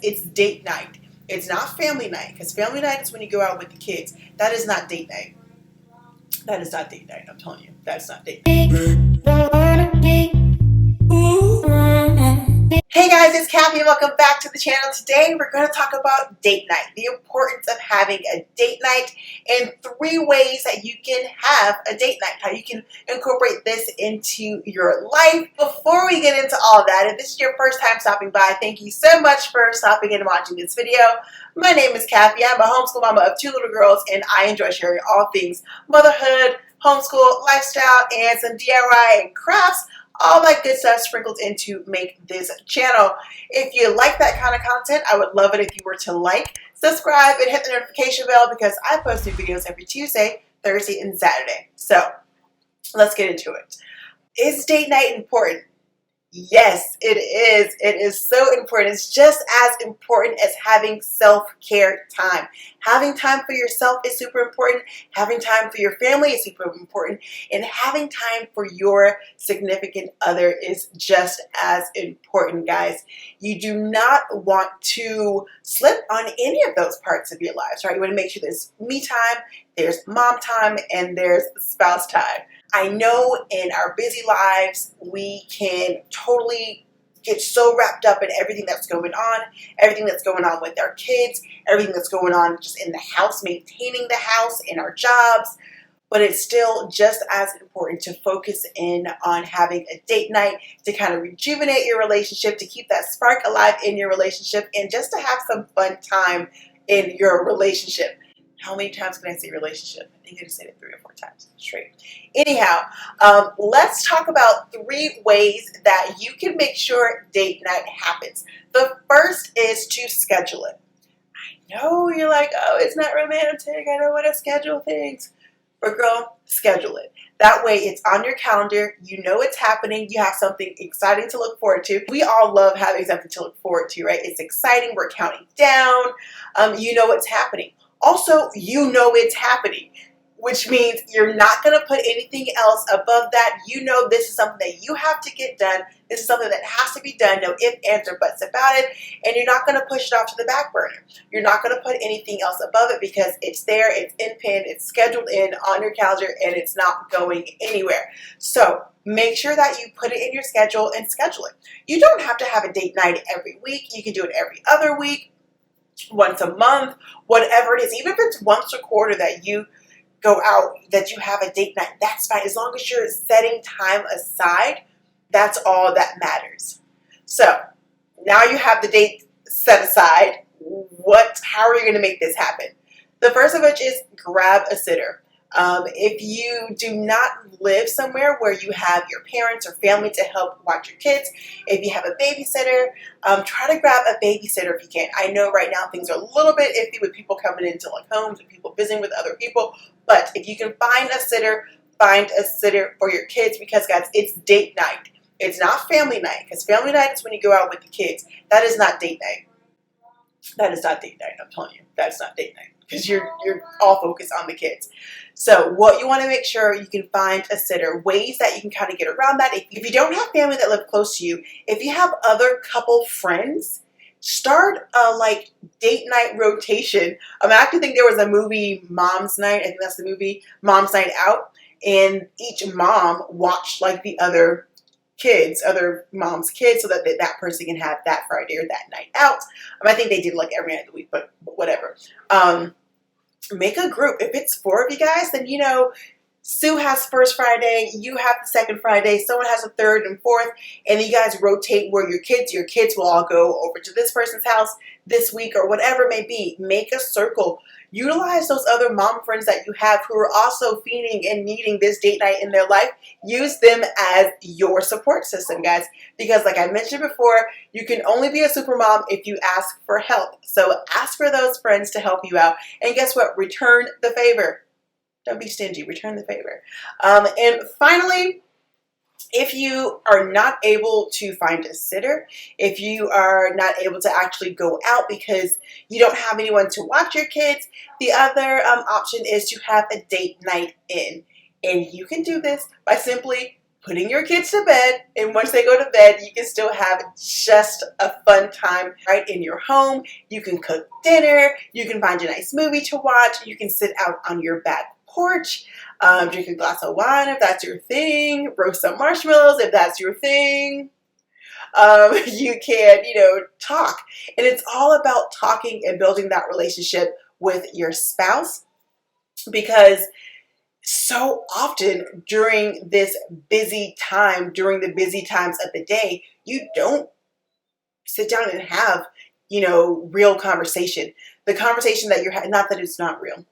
It's date night. It's not family night, because family night is when you go out with the kids. That is not date night. That is not date night. I'm telling you, that's not date night. Hey guys, it's Kathy and welcome back to the channel. Today we're going to talk about date night, the importance of having a date night, and 3 ways that you can have a date night, how you can incorporate this into your life. Before we get into all of that, if this is your first time stopping by, thank you so much for stopping in and watching this video. My name is Kathy. I'm a homeschool mama of 2 little girls, and I enjoy sharing all things motherhood, homeschool, lifestyle, and some DIY and crafts. All that good stuff sprinkled in to make this channel. If you like that kind of content, I would love it if you were to like, subscribe, and hit the notification bell because I post new videos every Tuesday, Thursday, and Saturday. So let's get into it. Is date night important? Yes, it is. It is so important. It's just as important as having self-care time. Having time for yourself is super important. Having time for your family is super important. And having time for your significant other is just as important, guys. You do not want to slip on any of those parts of your lives, right? You want to make sure there's me time, there's mom time, and there's spouse time. I know in our busy lives, we can totally get so wrapped up in everything that's going on with our kids, everything that's going on just in the house, maintaining the house, in our jobs. But it's still just as important to focus in on having a date night to kind of rejuvenate your relationship, to keep that spark alive in your relationship, and just to have some fun time in your relationship. How many times can I say relationship? I think I just said it 3 or 4 times straight. Anyhow, let's talk about 3 ways that you can make sure date night happens. The first is to schedule it. I know you're like, oh, it's not romantic. I don't want to schedule things. But girl, schedule it. That way it's on your calendar. You know it's happening. You have something exciting to look forward to. We all love having something to look forward to, right? It's exciting. We're counting down. You know it's happening. Also, you know it's happening, which means you're not going to put anything else above that. You know this is something that you have to get done. This is something that has to be done. No ifs, ands, or buts about it. And you're not going to push it off to the back burner. You're not going to put anything else above it because it's there, it's in pen, it's scheduled in on your calendar, and it's not going anywhere. So make sure that you put it in your schedule and schedule it. You don't have to have a date night every week. You can do it every other week, once a month, whatever it is. Even if it's once a quarter that you go out, that you have a date night, that's fine. As long as you're setting time aside, that's all that matters. So now you have the date set aside. How are you going to make this happen? The first of which is grab a sitter. If you do not live somewhere where you have your parents or family to help watch your kids, if you have a babysitter, try to grab a babysitter if you can. I know right now things are a little bit iffy with people coming into like homes and people visiting with other people, but if you can find a sitter for your kids, because guys, it's date night. It's not family night, because family night is when you go out with the kids. That is not date night. That is not date night. I'm telling you, that's not date night, because you're all focused on the kids. So what you want to make sure you can find a sitter, ways that you can kind of get around that. If you don't have family that live close to you, if you have other couple friends, start a like date night rotation. I actually think there was a movie, Mom's Night. I think that's the movie, Mom's Night Out. And each mom watched like the other mom's kids, so that that person can have that Friday or that night out. I think they did like every night of the week, but whatever. Make a group. If it's 4 of you guys, then you know Sue has first Friday, you have the second Friday, someone has a third and fourth, and you guys rotate where your kids will all go over to this person's house this week or whatever it may be. Make a circle. Utilize those other mom friends that you have who are also feeding and needing this date night in their life. Use them as your support system, guys, because like I mentioned before, you can only be a super mom if you ask for help. So ask for those friends to help you out, and guess what? Return the favor. Don't be stingy. Return the favor. And finally, if you are not able to find a sitter, if you are not able to actually go out because you don't have anyone to watch your kids, the other option is to have a date night in. And you can do this by simply putting your kids to bed, and once they go to bed, you can still have just a fun time right in your home. You can cook dinner, you can find a nice movie to watch, you can sit out on your back porch, drink a glass of wine if that's your thing, roast some marshmallows if that's your thing. You can, talk. And it's all about talking and building that relationship with your spouse, because so often during this busy time, during the busy times of the day, you don't sit down and have, real conversation. The conversation that you're having, not that it's not real.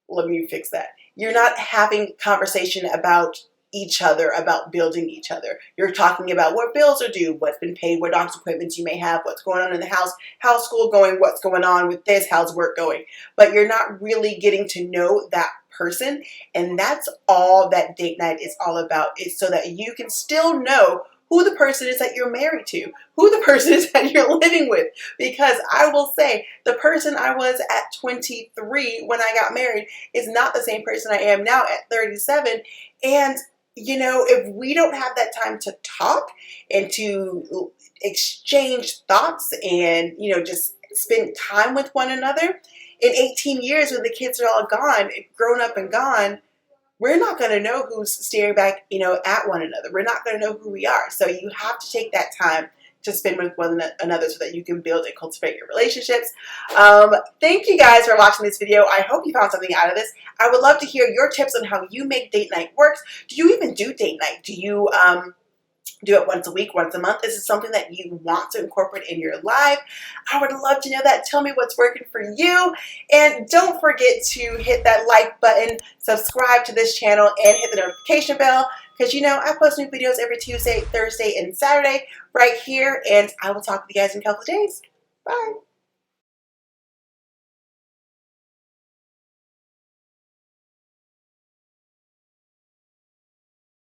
Let me fix that. You're not having conversation about each other, about building each other. You're talking about what bills are due, what's been paid, what doctor's appointments you may have, what's going on in the house, how's school going, what's going on with this, how's work going. But you're not really getting to know that person, and that's all that date night is all about, is so that you can still know who the person is that you're married to, who the person is that you're living with. Because I will say, the person I was at 23 when I got married is not the same person I am now at 37. And if we don't have that time to talk and to exchange thoughts and, just spend time with one another, in 18 years when the kids are all gone, grown up and gone, we're not going to know who's staring back, at one another. We're not going to know who we are. So you have to take that time to spend with one another so that you can build and cultivate your relationships. Thank you guys for watching this video. I hope you found something out of this. I would love to hear your tips on how you make date night work. Do you even do date night? Do you do it once a week, once a month? Is it something that you want to incorporate in your life? I would love to know that. Tell me what's working for you. And don't forget to hit that like button, subscribe to this channel, and hit the notification bell, because I post new videos every Tuesday, Thursday, and Saturday right here. And I will talk with you guys in a couple of days. Bye.